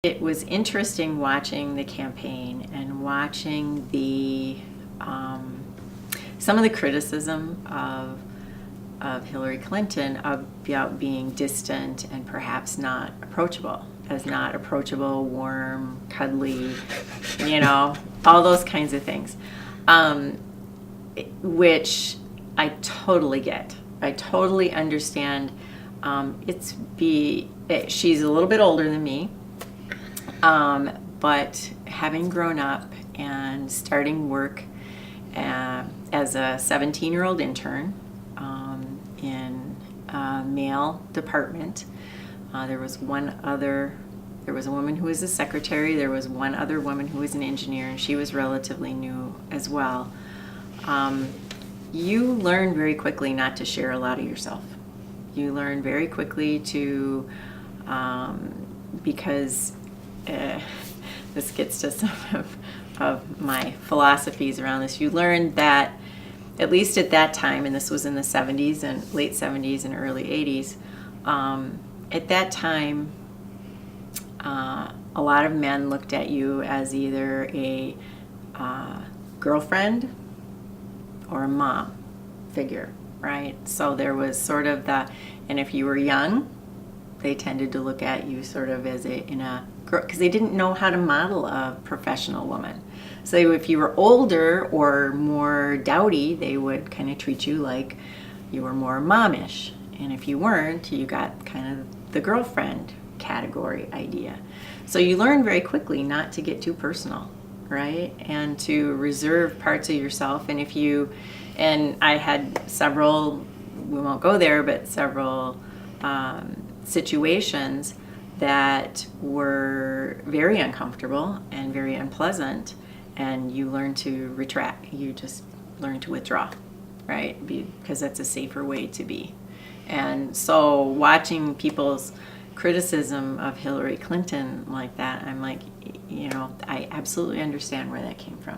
It was interesting watching the campaign and watching some of the criticism of Hillary Clinton about being distant and perhaps not approachable, warm, cuddly, all those kinds of things, which I totally get. I totally understand. She's a little bit older than me. But having grown up and starting work as a 17-year-old intern in a male department, there was a woman who was a secretary, there was one other woman who was an engineer, and she was relatively new as well. You learn very quickly not to share a lot of yourself. You learn very quickly to, because this gets to some of my philosophies around this. You learn that, at least at that time, and this was in the 70s and late 70s and early 80s, at that time, a lot of men looked at you as either a girlfriend or a mom figure, right? So there was sort of and if you were young, they tended to look at you sort of as because they didn't know how to model a professional woman. So if you were older or more dowdy, they would kind of treat you like you were more momish. And if you weren't, you got kind of the girlfriend category idea. So you learn very quickly not to get too personal, right? And to reserve parts of yourself. And I had several, we won't go there, but several situations that were very uncomfortable and very unpleasant, and you learn to retract. You just learn to withdraw, right? Because that's a safer way to be. And so watching people's criticism of Hillary Clinton like that, I'm like, I absolutely understand where that came from.